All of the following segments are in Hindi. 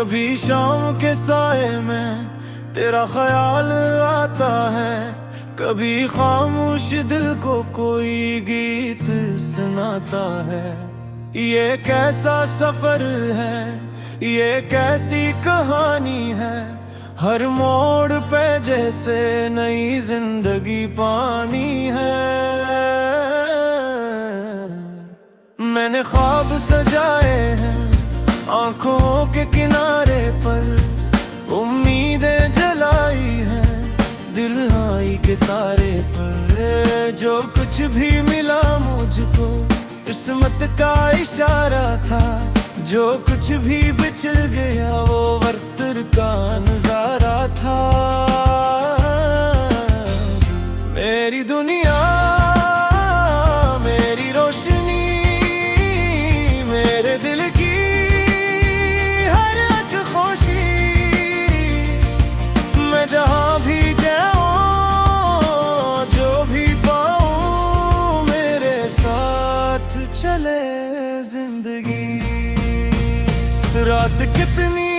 कभी शाम के साए में तेरा ख्याल आता है, कभी खामोश दिल को कोई गीत सुनाता है। ये कैसा सफर है, ये कैसी कहानी है, हर मोड़ पे जैसे नई जिंदगी पानी है। मैंने ख्वाब सजाए हैं आंखों के किनारे पर, उम्मीदें जलाई हैं दिल आई के तारे पर। जो कुछ भी मिला मुझको किस्मत का इशारा था, जो कुछ भी बिछड़ गया वो वक्त का नजारा था। मेरी दुनिया मेरी रोशनी, मेरे दिल की हर एक खुशी, मैं जहाँ भी जाऊँ जो भी पाऊँ मेरे साथ चले जिंदगी। रात कितनी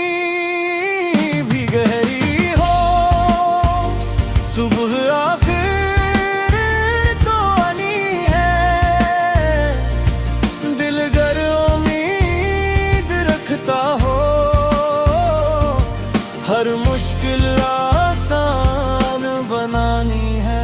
भी गहरी हो, सुबह आखिर तो आनी है। दिल गर उम्मीद रखता हो, हर मुश्किल आसान बनानी है।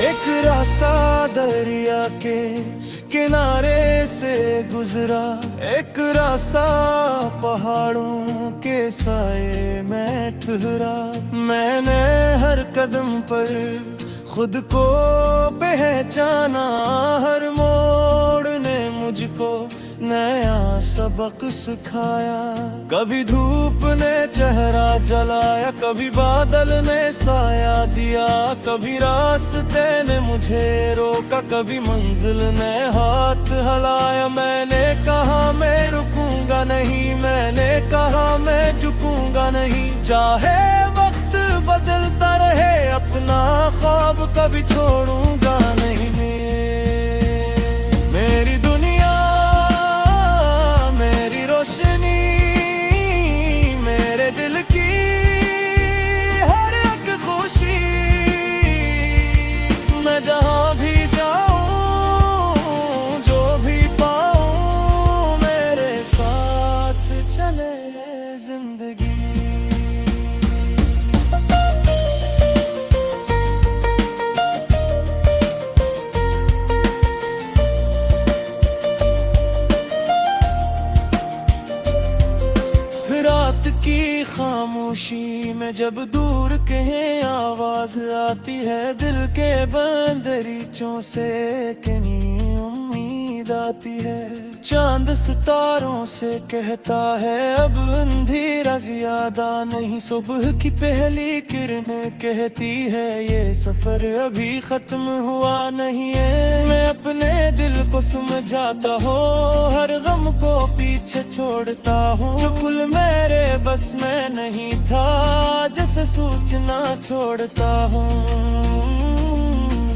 एक रास्ता दरिया के किनारे से गुजरा, एक रास्ता पहाड़ों के साए में ठहरा। मैंने हर कदम पर खुद को पहचाना, हर मोड़ ने मुझको नया सबक सिखाया। कभी धूप ने चेहरा जलाया, कभी बादल ने साया दिया, कभी रास्ते ने मुझे रोका, कभी मंजिल ने हाथ हिलाया। मैंने कहा मैं रुकूंगा नहीं, मैंने कहा मैं झुकूंगा नहीं, चाहे वक्त बदलता रहे अपना ख्वाब कभी छोड़ूंगा नहीं। मेरी दुनिया मेरी रोशनी, मेरे दिल की हर एक खुशी, मैं जहाँ भी जाऊँ जो भी पाऊँ मेरे साथ चले जिंदगी। रात की खामोशी में जब दूर कहीं आवाज आती है, दिल के बंदरीचों से कहीं उम्मीद आती है। चांद सितारों से कहता है अब अंधेरा ज्यादा नहीं, सुबह की पहली किरणें कहती है ये सफर अभी खत्म हुआ नहीं है। मैं अपने दिल को समझाता हूँ, हर गम को पीछे छोड़ता हूँ। जो कुल मेरे बस में नहीं था जैसे सूचना छोड़ता हूँ।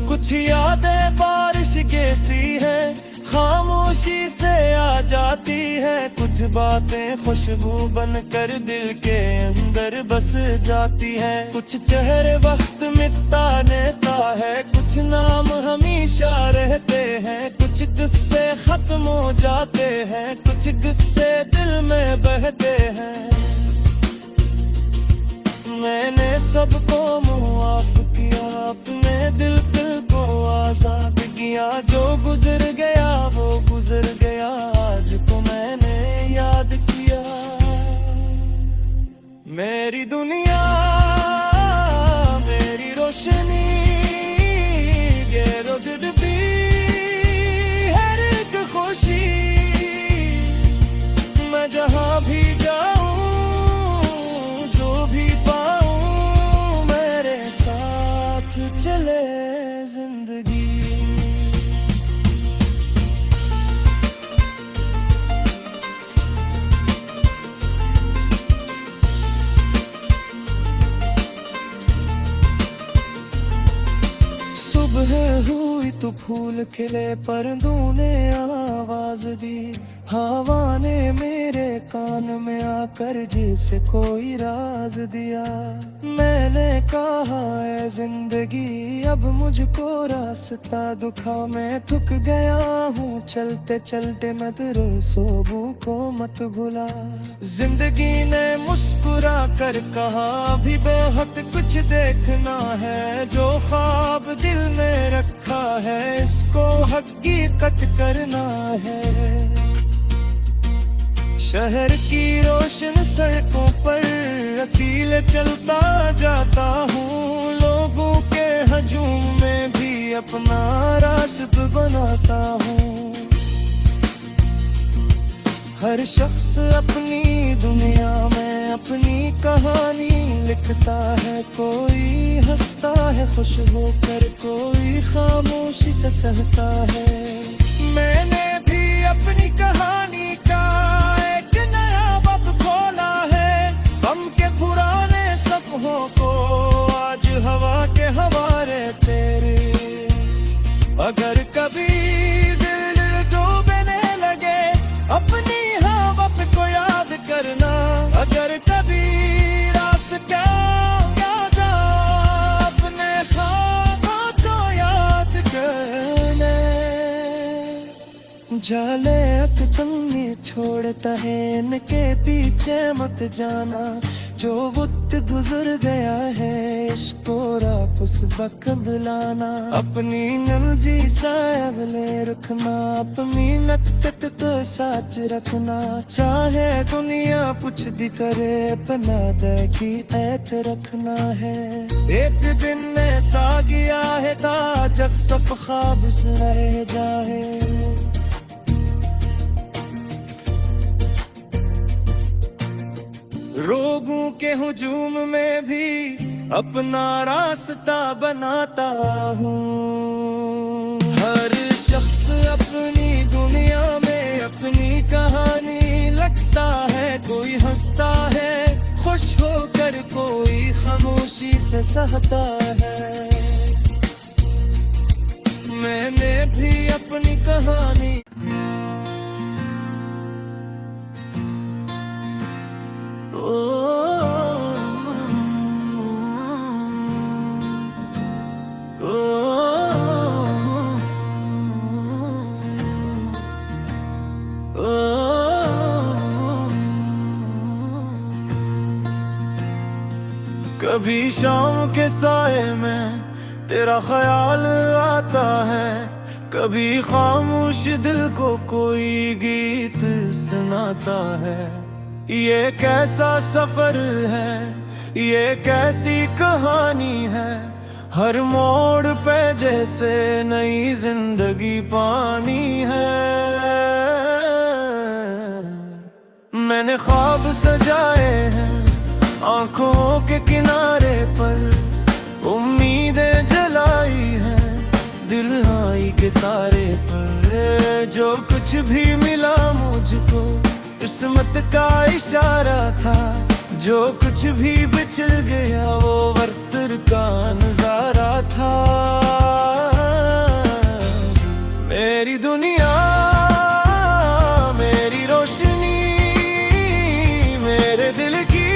कुछ यादें बारिश जैसी है, खामोशी से आ जाती है। कुछ बातें खुशबू बनकर दिल के अंदर बस जाती है। कुछ चेहरे वक्त मिटा देता है, कुछ नाम हमेशा रहते हैं। कुछ किस्से खत्म हो जाते हैं, कुछ किस्से दिल में बहते हैं। मैंने सबको मुआफ किया, अपने दिल को आजाद किया। जो गुजर गया वो गुजर गया, आज को मैंने याद किया। मेरी दुनिया मेरी रोशनी, गेरो दिल भी हर एक खुशी, मैं जहाँ भी जाऊँ जो भी पाऊँ मेरे साथ चले जिंदगी। फूल खिले परिंदों ने आवाज दी, हवा ने मेरे कान में आकर जैसे कोई राज दिया। मैंने कहा है जिंदगी अब मुझको रास्ता दुखा, मैं थक गया हूँ चलते चलते, मत रोसोबू को मत भुला। जिंदगी ने मुस्कुरा कर कहा अभी बहुत कुछ देखना है, जो ख्वाब दिल में रखा है इसको हकीकत करना है। शहर की रोशन सड़कों पर अकेले चलता जाता हूँ, लोगों के हजूम में भी अपना रास्ता बनाता हूँ। हर शख्स अपनी दुनिया में अपनी कहानी लिखता है, कोई हंसता है खुश होकर, कोई खामोशी से सहता है। मैंने भी अपनी कहानी का एक नया बाब खोला है, गम के पुराने सफ़ों को आज हवा के हवाले तेरे। अगर कभी दिल डूबने लगे अपनी हवा को याद करना, अगर कभी रास्ता क्या जा अपने ख्वाबों को याद करने। जाले अब तुमने छोड़ता है इनके पीछे मत जाना, जो वक्त गुजर गया है इसको वापस वक्त बुलाना। अपनी नलजी सा अगले रखना, अपनी नकत को साच रखना, चाहे दुनिया कुछ भी करे अपना देखी ऐच रखना है। एक दिन ऐसा गया है था जब सब ख्वाब से रह जाए, रोगों के हुजूम में भी अपना रास्ता बनाता हूँ। हर शख्स अपनी दुनिया में अपनी कहानी लिखता है, कोई हंसता है खुश होकर, कोई खामोशी से सहता है। मैंने भी अपनी कहानी कभी शाम के साए में तेरा ख्याल आता है, कभी खामोश दिल को कोई गीत सुनाता है। ये कैसा सफर है, ये कैसी कहानी है, हर मोड़ पे जैसे नई जिंदगी पानी है। मैंने ख्वाब सजाए हैं आंखों के किनारे पर, उम्मीदें जलाई हैं दिल आई के तारे पर। जो कुछ भी मिला मुझको किस्मत का इशारा था, जो कुछ भी बिछड़ गया वो वक्त का नजारा था। मेरी दुनिया मेरी रोशनी, मेरे दिल की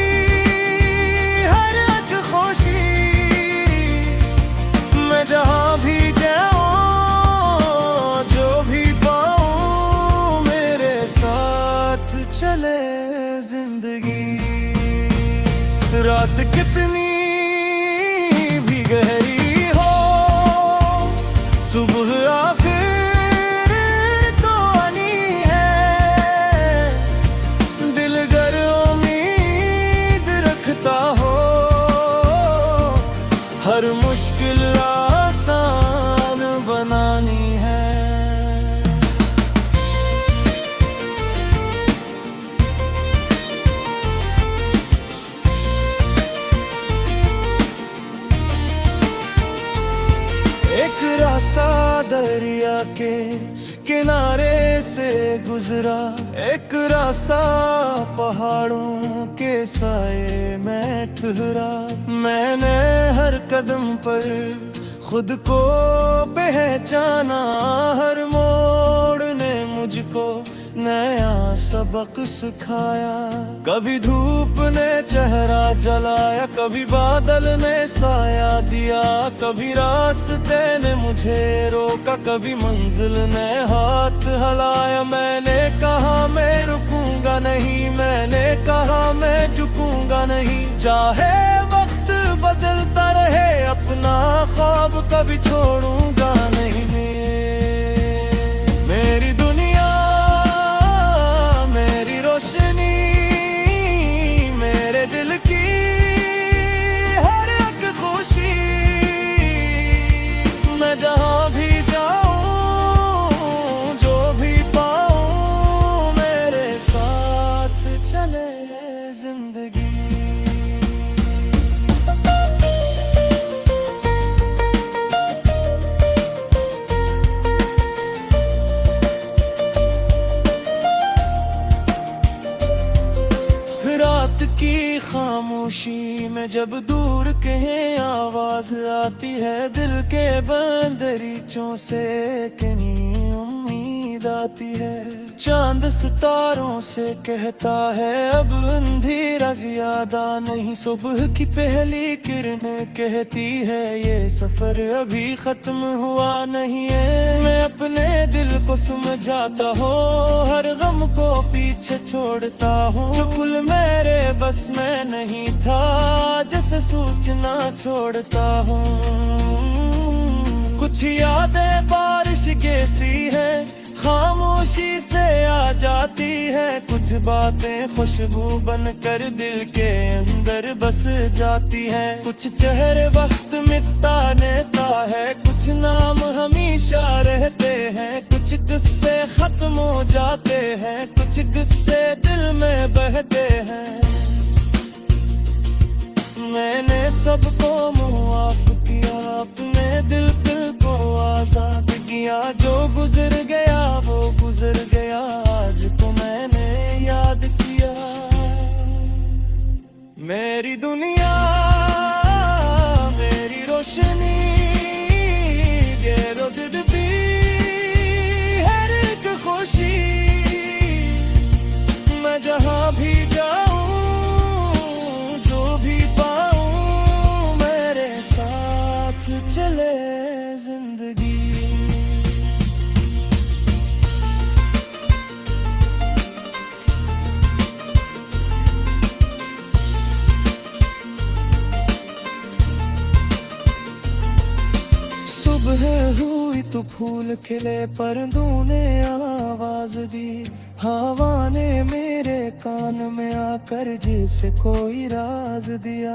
हर एक खुशी, मैं जहाँ भी जाऊँ जो भी पाऊँ मेरे साथ चले जिंदगी। रात कितनी भी गहरी हो, सुबह आखिर तो आनी है। दिल गर उम्मीद रखता हो, हर मुश्किल आसान बनानी है। एक रास्ता दरिया के किनारे से गुजरा, एक रास्ता पहाड़ों के साए में ठहरा। मैंने हर कदम पर खुद को पहचाना, हर मोड़ ने मुझको नया सबक सिखाया। कभी धूप ने चेहरा जलाया, कभी बादल ने साया दिया, कभी रास्ते ने मुझे रोका, कभी मंजिल ने हाथ हिलाया। मैंने कहा मैं रुकूंगा नहीं, मैंने कहा मैं झुकूंगा नहीं, चाहे वक्त बदलता रहे, अपना ख्वाब कभी छोड़ूंगा नहीं। मेरी दुनिया, मेरी रोशनी, मेरे दिल की हर एक खुशी, मैं जहां भी जाऊं, जो भी पाऊं, मेरे साथ चले जिंदगी। रात की खामोशी में जब दूर कहीं आवाज आती है, दिल के बंदरीचों से कहीं उम्मीद आती है। चांद सितारों से कहता है अब अंधेरा ज्यादा नहीं, सुबह की पहली किरणें कहती है ये सफर अभी खत्म हुआ नहीं है। मैं अपने दिल को समझाता हूँ, हर गम को पीछे छोड़ता हूँ, जो कुल मेरे बस में नहीं था, जैसे सूचना छोड़ता हूँ। कुछ यादें बारिश जैसी है, खामोशी से आ जाती है, कुछ बातें खुशबू बनकर दिल के अंदर बस जाती है। कुछ चेहरे वक्त मिटता रहता है, कुछ नाम हमेशा रहते हैं, कुछ किस्से खत्म हो जाते हैं, कुछ किस्से दिल में बहते हैं। मैंने सबको मुआफ किया, अपने दिल को आजाद किया, जो गुजर गया वो गुजर गया, आज को मैंने याद किया। मेरी दुनिया, मेरी रोशनी, गेरो दिल भी हर एक खुशी, मैं जहां भी जाऊं, जो भी पाऊं, मेरे साथ चले जिंदगी। सुबह हुई तो फूल खिले, परिंदों ने आवाज दी, हवा ने मेरे कान में आकर जैसे कोई राज दिया।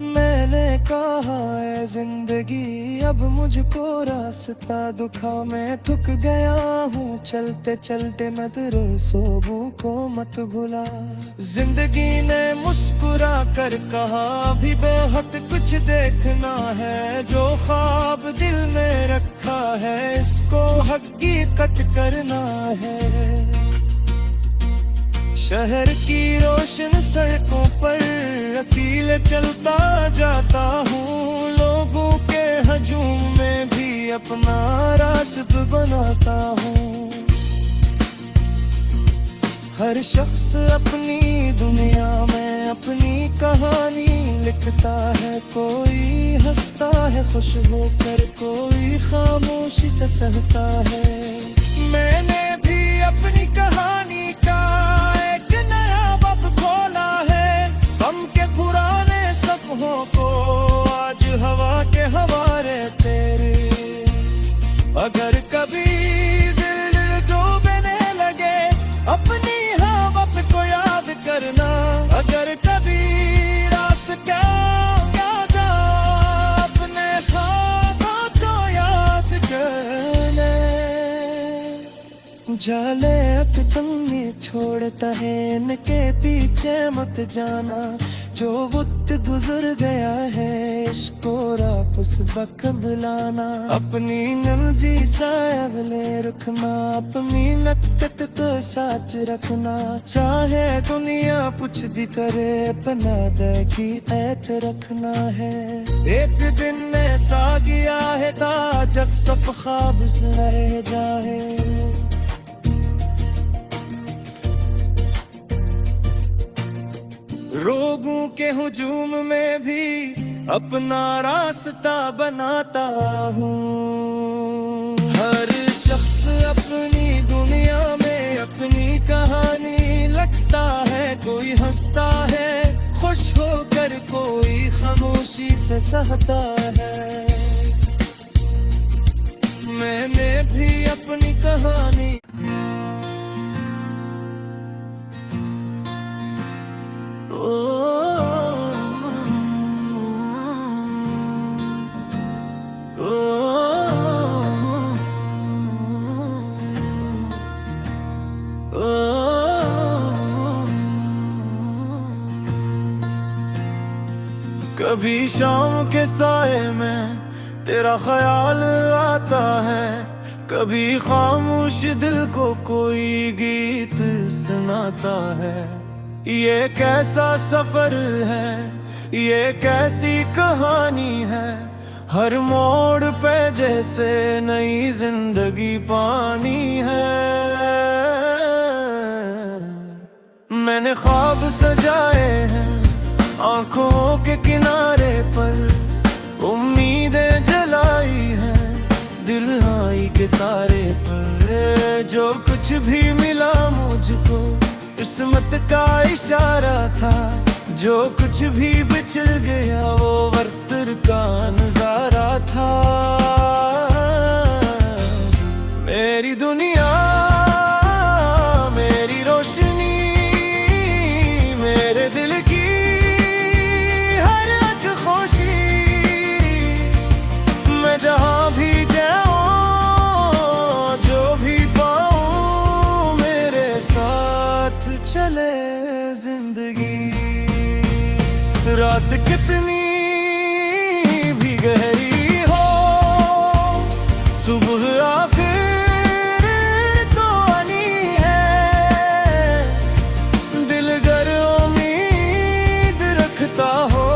मैंने कहा है जिंदगी अब मुझको रास्ता दुखा, मैं थक गया हूँ चलते चलते, मैं तेरे सोबू को मत भुला। जिंदगी ने मुस्कुरा कर कहा अभी बहुत कुछ देखना है, जो ख्वाब दिल में रखा है इसको हकीकत करना है। शहर की रोशन सड़कों पर अकेले चलता जाता हूँ, लोगों के हजूम में भी अपना रास्ता बनाता हूँ। हर शख्स अपनी दुनिया में अपनी कहानी लिखता है, कोई हंसता है खुश होकर, कोई खामोशी से सहता है। मैंने भी अपनी कहानी का एक नया बाब खोला है, गम के पुराने सफ़ों को आज हवा के हवाले तेरे। अगर कभी दिल डूबने लगे अपनी हवा को याद करना, अगर कभी रास्ता क्या जा अपने ख्वाबों को याद करने। जाले अब तुमने छोड़ता है, इनके पीछे मत जाना, जो वक्त गुजर गया है इसको वापस बक बुलाना। अपनी नलजी सा अगले रुख में अपनी नकट को साच रखना, चाहे दुनिया कुछ भी करे अपना की ऐच रखना है। एक दिन ऐसा गया है ता जब सब ख्वाब से रह जाए, रोगों के हुजूम में भी अपना रास्ता बनाता हूँ। हर शख्स अपनी दुनिया में अपनी कहानी लिखता है, कोई हंसता है खुश होकर, कोई खामोशी से सहता है। मैंने भी अपनी कहानी कभी शाम के साए में तेरा ख्याल आता है, कभी खामोश दिल को कोई गीत सुनाता है। ये कैसा सफर है, ये कैसी कहानी है, हर मोड़ पे जैसे नई जिंदगी पानी है। मैंने ख्वाब सजाए हैं आंखों के किनारे पर, उम्मीदें जलाई हैं दिलाई के तारे पर। जो कुछ भी मिला मुझको किस्मत का इशारा था, जो कुछ भी बिछड़ गया वो वक्त का नजारा था। मेरी दुनिया मेरी रोशनी, मेरे दिल की हर एक खुशी, मैं जहाँ भी जाऊँ जो भी पाऊँ मेरे साथ चले जिंदगी। रात कितनी भी गहरी हो, सुबह आखिर तो आनी है। दिल गर उम्मीद रखता हो,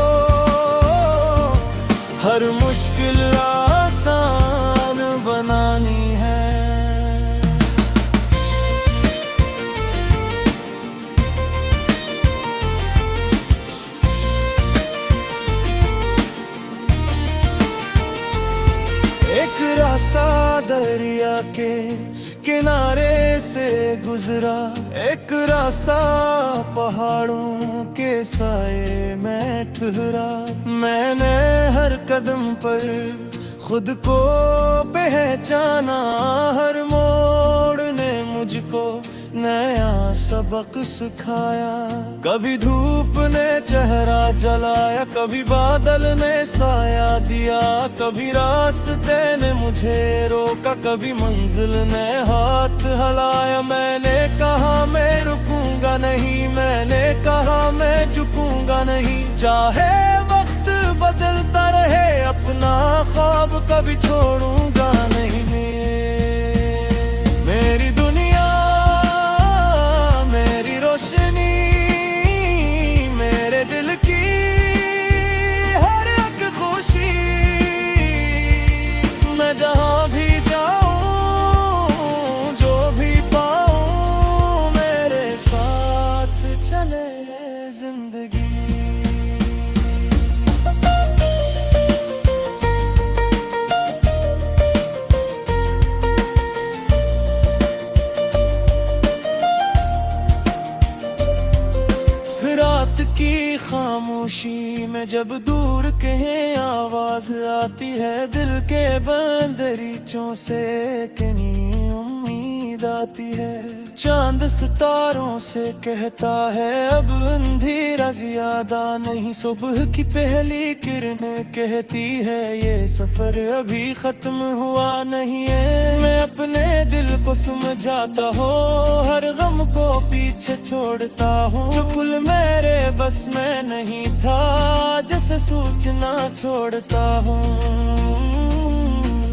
हर मुश्किल आसान बनानी है। एक रास्ता दरिया के किनारे से गुजरा, एक रास्ता पहाड़ों के साए में ठहरा। मैंने हर कदम पर खुद को पहचाना, हर मोड़ ने मुझको नया सबक सिखाया। कभी धूप ने चेहरा जलाया, कभी बादल ने साया दिया, कभी रास्ते ने मुझे रोका, कभी मंजिल ने हाथ हिलाया। मैंने कहा मैं रुकूंगा नहीं, मैंने कहा मैं झुकूंगा नहीं, चाहे वक्त बदलता रहे अपना ख्वाब कभी छोड़ूंगा नहीं। मेरी दुनिया मेरी रोशनी, मेरे दिल की हर एक खुशी, मैं जहाँ भी जाऊँ जो भी पाऊँ मेरे साथ चले जिंदगी। रात की खामोशी में जब दूर कहीं आवाज आती है, दिल के बंदरीचों से कहीं उम्मीद आती है। चांद सितारों से कहता है अब अंधेरा ज्यादा नहीं, सुबह की पहली किरणें कहती है ये सफर अभी खत्म हुआ नहीं है। मैं अपने दिल को समझाता हूँ, हर गम को पीछे छोड़ता हूँ। जो कुल मेरे बस में नहीं था जैसे सूचना छोड़ता हूँ।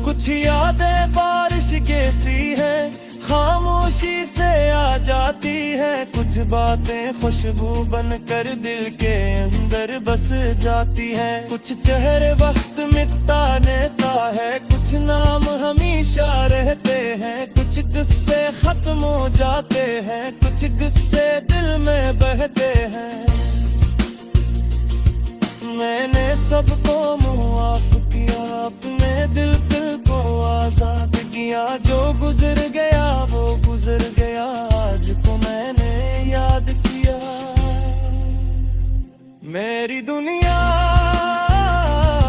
कुछ यादें बारिश के सी है, खामोशी से आ जाती है कुछ बातें, खुशबू बनकर दिल के अंदर बस जाती है। कुछ चेहरे वक्त मिटा देता है, कुछ नाम हमेशा रहते हैं, कुछ किस्से खत्म हो जाते हैं, कुछ किस्से दिल में बहते हैं। मैंने सबको मुआफ किया, अपने दिल को आजाद किया। जो गुजर गया वो गुजर गया, आज को मैंने याद किया। मेरी दुनिया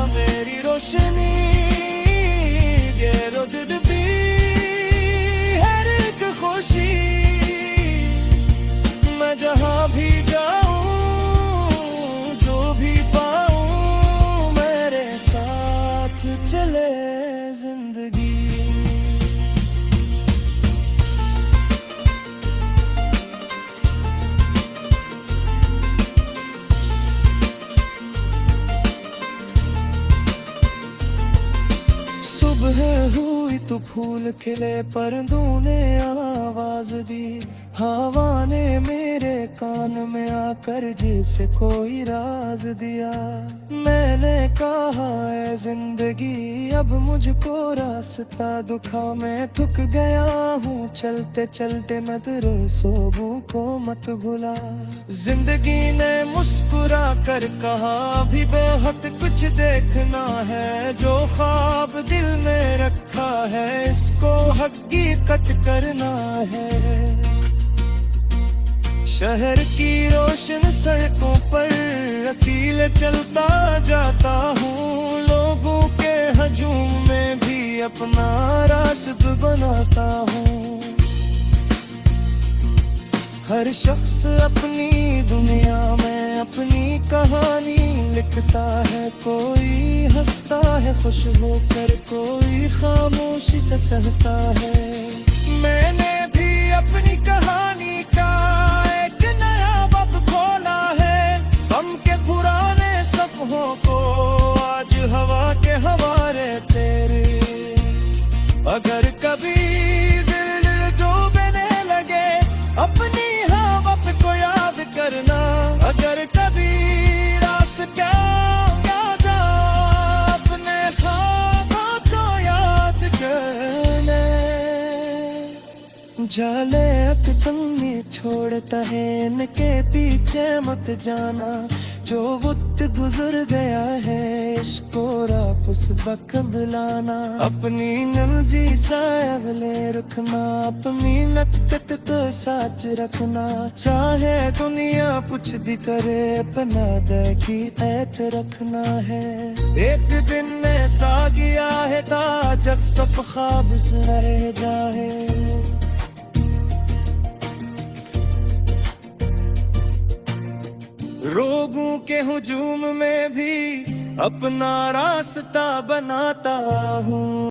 मेरी रोशनी, गेरो दिल भी हर एक खुशी। मैं जहाँ भी जाऊँ जो भी पाऊँ, मेरे साथ चले जिंदगी। सुबह हुई तो फूल खिले, परिंदों ने आवाज दी, हवा ने मेरे कान में आकर जैसे कोई राज दिया। मैंने कहा है जिंदगी अब मुझको रास्ता दुखा, मैं थक गया हूँ चलते चलते, मत रोसों को मत भुला। जिंदगी ने मुस्कुरा कर कहा अभी बहुत कुछ देखना है, जो ख्वाब दिल में रखा है इसको हकीकत करना है। शहर की रोशन सड़कों पर अकेले चलता जाता हूँ, लोगों के हजूम में भी अपना रास्ता बनाता हूँ। हर शख्स अपनी दुनिया में अपनी कहानी लिखता है, कोई हंसता है खुश होकर, कोई खामोशी से सहता है। मैंने भी अपनी कहानी का एक नया बाब खोला है, गम के पुराने सफ़ों को आज हवा के हवाले तेरे। अगर कभी दिल डूबने लगे अपनी हवा को याद करना, अगर कभी रास्ता याद आ अपने ख्वाबों को याद करना। जाले अपनी छोड़ता है, इनके पीछे मत जाना, जो वक्त गुजर गया है इसको वापस बकबलाना। अपनी नलजी सा अगले रखना, अपनी नकत को साच रखना, चाहे दुनिया कुछ भी करे अपना देखी ऐच रखना है। एक दिन ऐसा गया है था जब सब ख्वाब से रह जाए, रोगों के हुजूम में भी अपना रास्ता बनाता हूँ।